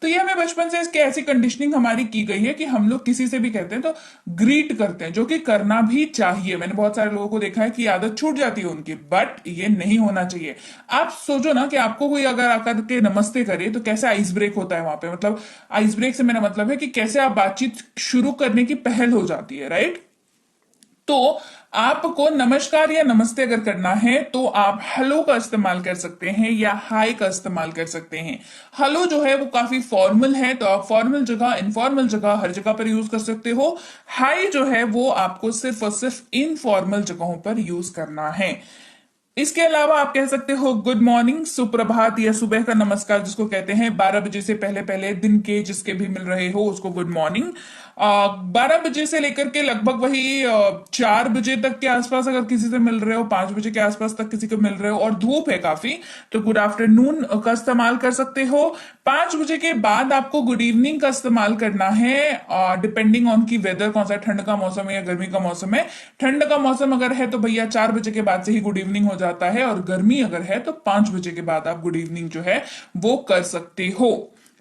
तो ये हमें बचपन से इसकी ऐसी कंडीशनिंग हमारी की गई है कि हम लोग किसी से भी कहते हैं तो ग्रीट करते हैं, जो कि करना भी चाहिए। मैंने बहुत सारे लोगों को देखा है कि आदत छूट जाती है उनकी, बट ये नहीं होना चाहिए। आप सोचो ना कि आपको कोई अगर आकर के नमस्ते करे तो कैसे आइस ब्रेक होता है वहां पे, मतलब आइस ब्रेक से मेरा मतलब है कि कैसे आप बातचीत शुरू करने की पहल हो जाती है, राइट। तो आपको नमस्कार या नमस्ते अगर करना है तो आप हेलो का इस्तेमाल कर सकते हैं या हाय का इस्तेमाल कर सकते हैं। हेलो जो है वो काफी फॉर्मल है, तो आप फॉर्मल जगह, इनफॉर्मल जगह, हर जगह पर यूज कर सकते हो। हाय जो है वो आपको सिर्फ और सिर्फ इनफॉर्मल जगहों पर यूज करना है। इसके अलावा आप कह सकते हो गुड मॉर्निंग, सुप्रभात या सुबह का नमस्कार जिसको कहते हैं। 12 बजे से पहले पहले दिन के जिसके भी मिल रहे हो उसको गुड मॉर्निंग। 12 बजे से लेकर के लगभग वही 4 बजे तक के आसपास अगर किसी से मिल रहे हो, 5 बजे के आसपास तक किसी को मिल रहे हो और धूप है काफी, तो गुड आफ्टरनून का इस्तेमाल कर सकते हो। 5 बजे के बाद आपको गुड इवनिंग का इस्तेमाल करना है, डिपेंडिंग ऑन की वेदर कौन सा है, ठंड का मौसम है या गर्मी का मौसम है। ठंड का मौसम अगर है तो भैया 4 बजे के बाद से ही गुड इवनिंग हो जाता है, और गर्मी अगर है तो 5 बजे के बाद आप गुड इवनिंग जो है वो कर सकते हो।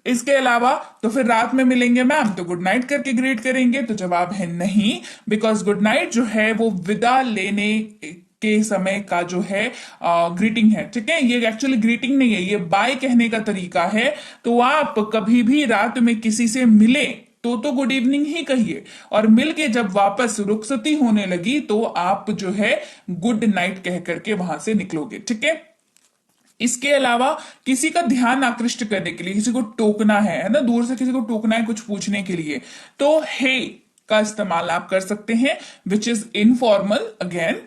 इसके अलावा तो फिर रात में मिलेंगे मैम तो गुड नाइट करके ग्रीट करेंगे, तो जवाब है नहीं, बिकॉज गुड नाइट जो है वो विदा लेने के समय का जो है ग्रीटिंग है, ठीक है। ये एक्चुअली ग्रीटिंग नहीं है, ये बाय कहने का तरीका है। तो आप कभी भी रात में किसी से मिले तो गुड इवनिंग ही कहिए, और मिल के जब वापस रुखसती होने लगी तो आप जो है गुड नाइट कह करके वहां से निकलोगे, ठीक है। इसके अलावा किसी का ध्यान आकृष्ट करने के लिए, किसी को टोकना है ना, दूर से किसी को टोकना है कुछ पूछने के लिए, तो हे का इस्तेमाल आप कर सकते हैं, which is informal. Again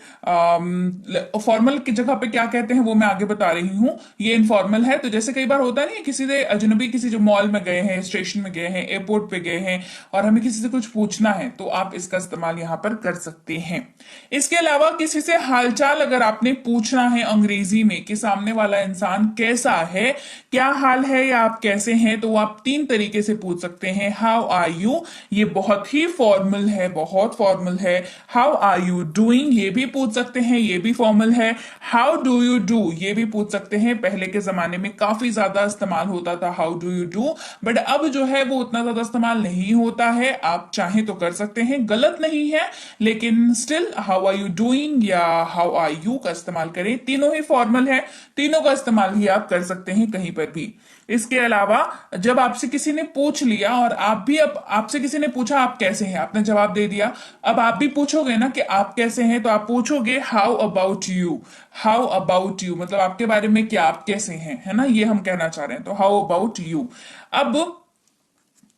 formal की जगह पे क्या कहते हैं वो मैं आगे बता रही हूं, ये इनफॉर्मल है। तो जैसे कई बार होता नहीं है, किसी से अजनबी, किसी जो मॉल में गए हैं, स्टेशन में गए हैं, एयरपोर्ट पे गए हैं और हमें किसी से कुछ पूछना है, तो आप इसका इस्तेमाल यहां पर कर सकते हैं। इसके अलावा किसी से हालचाल अगर आपने पूछना है अंग्रेजी में कि सामने वाला इंसान कैसा है, क्या हाल है या आप कैसे हैं, तो आप 3 तरीके से पूछ सकते हैं। हाउ आर यू, ये बहुत ही फॉर्मल है, बहुत फॉर्मल है। हाउ आर यू डूइंग, ये भी पूछ सकते हैं, ये भी फॉर्मल है। हाउ डू यू डू, ये भी पूछ सकते हैं। पहले के जमाने में काफी ज्यादा इस्तेमाल होता था how do you do, but अब जो है वो उतना ज्यादा इस्तेमाल नहीं होता है। आप चाहें तो कर सकते हैं, गलत नहीं है, लेकिन still how are you doing या हाउ आर यू का इस्तेमाल करें। तीनों ही फॉर्मल है, तीनों का इस्तेमाल ही आप कर सकते हैं कहीं पर भी। इसके अलावा जब आपसे किसी ने पूछ लिया और आप भी, अब आपसे किसी ने पूछा आप कैसे हैं, आपने जवाब दे दिया, अब आप भी पूछोगे ना कि आप कैसे हैं, तो आप पूछोगे how about you. How about you मतलब आपके बारे में क्या, आप कैसे हैं, है ना, ये हम कहना चाह रहे हैं, तो हाउ अबाउट यू। अब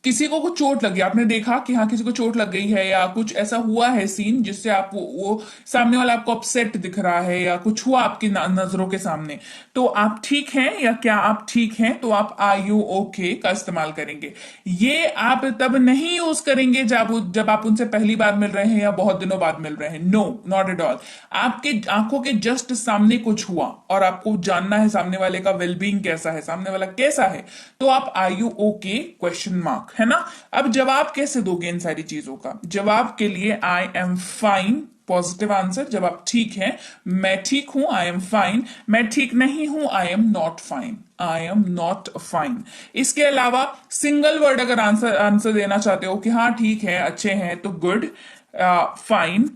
किसी को कुछ चोट लगी, आपने देखा कि हाँ किसी को चोट लग गई है या कुछ ऐसा हुआ है सीन जिससे आप वो सामने वाला आपको अपसेट दिख रहा है या कुछ हुआ आपकी नजरों के सामने, तो आप ठीक हैं या क्या आप ठीक हैं, तो आप आर यू ओके का इस्तेमाल करेंगे। ये आप तब नहीं यूज करेंगे जब आप उनसे पहली बार मिल रहे हैं या बहुत दिनों बाद मिल रहे हैं। No, not at all. आपके आंखों के जस्ट सामने कुछ हुआ और आपको जानना है सामने वाले का वेलबींग कैसा है, सामने वाला कैसा है, तो आप are you okay question mark, है ना। अब जवाब कैसे दोगे इन सारी चीजों का, जवाब के लिए I am fine positive answer. जब आप ठीक हैं, मैं ठीक हूं, आई एम फाइन। मैं ठीक नहीं हूं, I am not fine, I am not fine. इसके अलावा सिंगल वर्ड अगर आंसर देना चाहते हो कि हाँ ठीक है, अच्छे हैं, तो गुड, फाइन,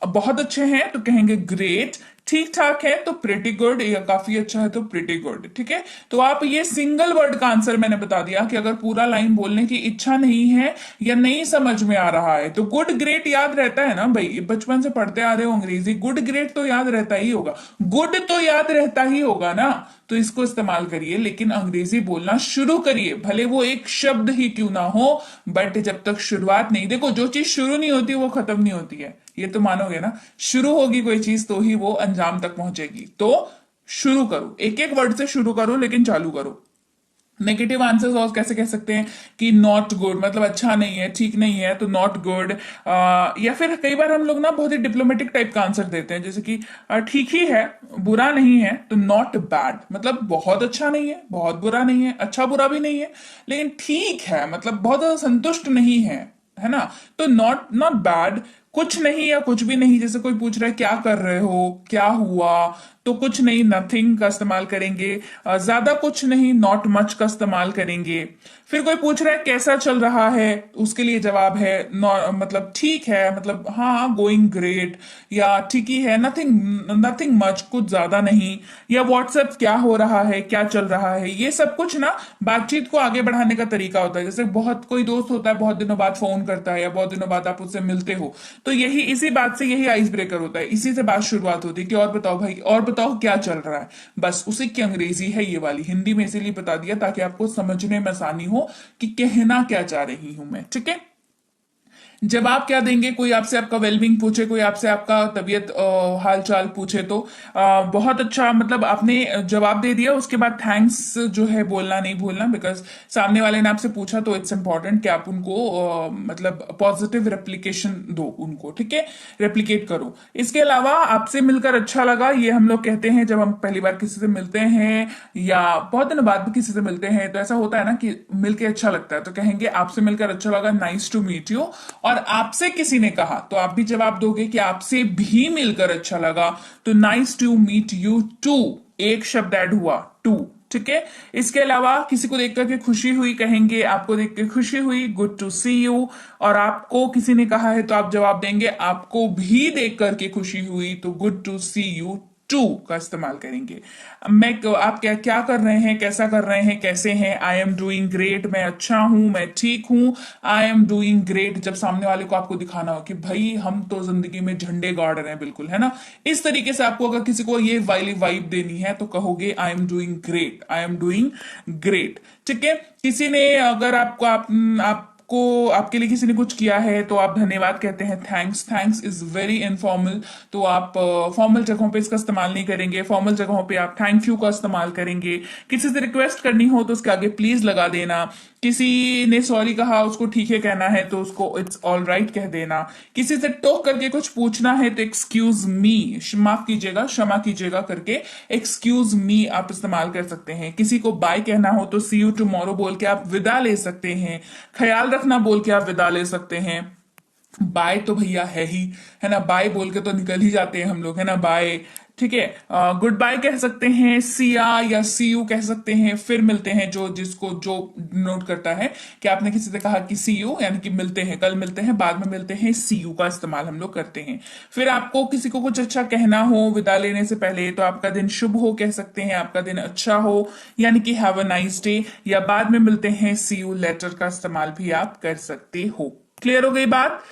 बहुत अच्छे हैं तो कहेंगे ग्रेट, ठीक ठाक है तो प्रिटी गुड, या काफी अच्छा है तो प्रिटी गुड, ठीक है। तो आप ये सिंगल वर्ड का आंसर मैंने बता दिया कि अगर पूरा लाइन बोलने की इच्छा नहीं है या नहीं समझ में आ रहा है, तो गुड ग्रेट याद रहता है ना भाई, बचपन से पढ़ते आ रहे हो अंग्रेजी, गुड ग्रेट तो याद रहता ही होगा, गुड तो याद रहता ही होगा ना, तो इसको इस्तेमाल करिए। लेकिन अंग्रेजी बोलना शुरू करिए, भले वो एक शब्द ही क्यों ना हो, बट जब तक शुरुआत नहीं, देखो जो चीज शुरू नहीं होती वो खत्म नहीं होती है, ये तो मानोगे ना। शुरू होगी कोई चीज तो ही वो अंजाम तक पहुंचेगी। तो शुरू करो, एक एक वर्ड से शुरू करो, लेकिन चालू करो। नेगेटिव आंसर्स और कैसे कह सकते हैं कि नॉट गुड मतलब अच्छा नहीं है, ठीक नहीं है, तो नॉट गुड। या फिर कई बार हम लोग ना बहुत ही डिप्लोमेटिक टाइप का आंसर देते हैं, जैसे कि ठीक ही है, बुरा नहीं है, तो नॉट बैड मतलब बहुत अच्छा नहीं है, बहुत बुरा नहीं है, अच्छा बुरा भी नहीं है, लेकिन ठीक है मतलब बहुत ज्यादा संतुष्ट नहीं है, है ना। तो नॉट नॉट बैड, कुछ नहीं या कुछ भी नहीं, जैसे कोई पूछ रहा है क्या कर रहे हो, क्या हुआ, तो कुछ नहीं नथिंग का इस्तेमाल करेंगे। ज्यादा कुछ नहीं नॉट मच का इस्तेमाल करेंगे। फिर कोई पूछ रहा है कैसा चल रहा है, उसके लिए जवाब है मतलब ठीक है, मतलब हाँ गोइंग ग्रेट, या ठीक ही है, नथिंग नथिंग मच, कुछ ज्यादा नहीं। या व्हाट्सएप क्या हो रहा है, क्या चल रहा है, ये सब कुछ ना बातचीत को आगे बढ़ाने का तरीका होता है। जैसे बहुत कोई दोस्त होता है बहुत दिनों बाद फोन करता है या बहुत दिनों बाद आप उससे मिलते हो, तो यही इसी बात से यही आइस ब्रेकर होता है, इसी से बात शुरुआत होती है कि और बताओ भाई, और बताओ क्या चल रहा है। बस उसी की अंग्रेजी है ये वाली, हिंदी में इसीलिए बता दिया ताकि आपको समझने में आसानी हो कि कहना क्या चाह रही हूं मैं, ठीक है। जवाब क्या देंगे, कोई आपसे आपका वेलबींग पूछे, कोई आपसे आपका तबीयत हाल चाल पूछे, तो बहुत अच्छा, मतलब आपने जवाब दे दिया, उसके बाद थैंक्स जो है बोलना नहीं भूलना, बिकॉज सामने वाले ने आपसे पूछा तो इट्स इंपॉर्टेंट कि आप उनको मतलब पॉजिटिव रेप्लिकेशन दो उनको, ठीक है, रेप्लिकेट करो। इसके अलावा आपसे मिलकर अच्छा लगा, ये हम लोग कहते हैं जब हम पहली बार किसी से मिलते हैं या बहुत दिनों बाद भी किसी से मिलते हैं, तो ऐसा होता है ना कि मिलके अच्छा लगता है, तो कहेंगे आपसे मिलकर अच्छा लगा, नाइस टू मीट यू। और आपसे किसी ने कहा तो आप भी जवाब दोगे कि आपसे भी मिलकर अच्छा लगा, तो nice to meet you too, एक शब्द ऐड हुआ, टू, ठीक है। इसके अलावा किसी को देख करके खुशी हुई कहेंगे, आपको देख के खुशी हुई, गुड टू सी यू। और आपको किसी ने कहा है तो आप जवाब देंगे आपको भी देख करके खुशी हुई, तो good to see you too का इस्तेमाल करेंगे। आप क्या क्या कर रहे हैं, कैसा कर रहे हैं, कैसे हैं, आई एम डूइंग ग्रेट, मैं अच्छा हूं, मैं ठीक हूं, आई एम डूइंग ग्रेट, जब सामने वाले को आपको दिखाना हो कि भाई हम तो जिंदगी में झंडे गाड़ रहे हैं बिल्कुल, है ना। इस तरीके से आपको अगर किसी को ये वाली वाइब देनी है तो कहोगे I am doing great, I am doing great, ठीक है। किसी ने अगर आपको आपके लिए किसी ने कुछ किया है तो आप धन्यवाद कहते हैं, thanks, thanks is very informal, तो आप फॉर्मल जगहों पे इसका इस्तेमाल नहीं करेंगे, फॉर्मल जगहों पे आप थैंक यू का इस्तेमाल करेंगे। किसी से रिक्वेस्ट करनी हो तो उसके आगे प्लीज लगा देना। किसी ने सॉरी कहा उसको ठीक है कहना है तो उसको इट्स ऑल राइट कह देना। किसी से टोक करके कुछ पूछना है तो एक्सक्यूज मी, माफ कीजिएगा, क्षमा कीजिएगा करके एक्सक्यूज मी आप इस्तेमाल कर सकते हैं। किसी को बाय कहना हो तो सी यू टुमारो बोल के आप विदा ले सकते हैं। ख्याल रखना बोल के आप विदा ले सकते हैं। बाय तो भैया है ही, है ना, बाय बोल के तो निकल ही जाते हैं हम लोग, है ना, बाय, ठीक है। गुड बाय कह सकते हैं, सिया या सी यू कह सकते हैं, फिर मिलते हैं, जो जिसको जो नोट करता है कि आपने किसी से कहा कि सी यू यानी कि मिलते हैं, कल मिलते हैं, बाद में मिलते हैं, सी यू का इस्तेमाल हम लोग करते हैं। फिर आपको किसी को कुछ अच्छा कहना हो विदा लेने से पहले तो आपका दिन शुभ हो कह सकते हैं, आपका दिन अच्छा हो यानी कि हैव अ नाइस डे, या बाद में मिलते हैं, सी यू लेटर का इस्तेमाल भी आप कर सकते हो। क्लियर हो गई बात।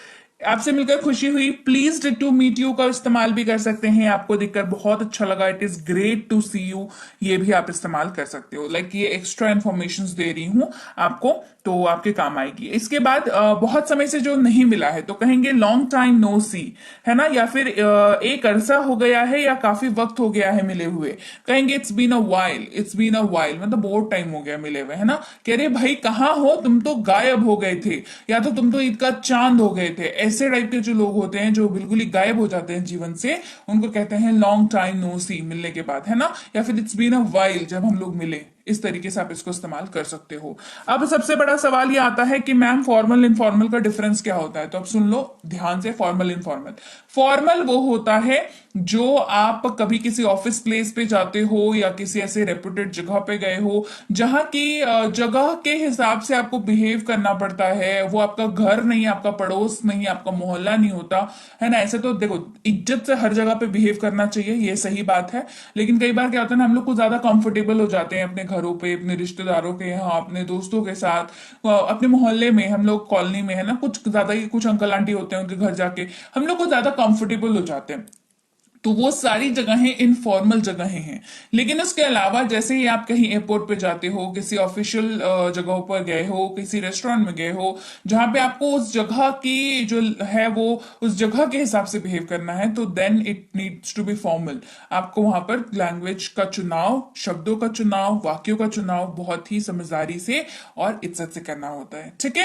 आपसे मिलकर खुशी हुई, प्लीज टू मीट यू का इस्तेमाल भी कर सकते हैं, आपको देखकर बहुत अच्छा लगा, it is great to see you, ये भी आप इस्तेमाल कर सकते हो। लाइक ये एक्स्ट्रा इन्फॉर्मेशन दे रही हूं आपको, तो आपके काम आएगी। इसके बाद बहुत समय से जो नहीं मिला है तो कहेंगे लॉन्ग टाइम नो सी, है ना, या फिर एक अरसा हो गया है या काफी वक्त हो गया है मिले हुए, कहेंगे it's been a while, it's been a while मतलब बहुत टाइम हो गया मिले हुए, है ना। कह रहे भाई कहाँ हो, तुम तो गायब हो गए थे, या तो तुम तो ईद का चांद हो गए थे। ऐसे टाइप के जो लोग होते हैं जो बिल्कुल ही गायब हो जाते हैं जीवन से, उनको कहते हैं लॉन्ग टाइम नो सी, मिलने के बाद, है ना। या फिर इट्स बीन अ वाइल, जब हम लोग मिले, इस तरीके से आप इसको इस्तेमाल कर सकते हो। अब सबसे बड़ा सवाल ये आता है कि मैम फॉर्मल इनफॉर्मल का डिफरेंस क्या होता है, तो अब सुन लो ध्यान से, फॉर्मल इनफॉर्मल। फॉर्मल वो होता है जो आप कभी किसी ऑफिस प्लेस पे जाते हो या किसी ऐसे रेपुटेड जगह पे गए हो जहां की जगह के हिसाब से आपको बिहेव करना पड़ता है, वो आपका घर नहीं, आपका पड़ोस नहीं, आपका मोहल्ला नहीं होता, है ना। ऐसे तो देखो इज्जत से हर जगह पे बिहेव करना चाहिए, ये सही बात है, लेकिन कई बार क्या होता है ना, हम लोग को ज्यादा कंफर्टेबल हो जाते हैं अपने घरों पे, अपने रिश्तेदारों के यहाँ, अपने दोस्तों के साथ, अपने मोहल्ले में, हम लोग कॉलोनी में, है ना, कुछ ज्यादा ही कुछ अंकल आंटी होते हैं उनके घर जाके हम लोग को ज्यादा कंफर्टेबल हो जाते हैं, तो वो सारी जगहें इनफॉर्मल जगहें हैं। लेकिन उसके अलावा जैसे ही आप कहीं एयरपोर्ट पे जाते हो, किसी ऑफिशियल जगहों पर गए हो, किसी रेस्टोरेंट में गए हो जहां पे आपको उस जगह की जो है वो उस जगह के हिसाब से बिहेव करना है, तो then it needs to be formal. आपको वहां पर लैंग्वेज का चुनाव, शब्दों का चुनाव, वाक्यों का चुनाव बहुत ही समझदारी से और इज्जत से करना होता है, ठीक है।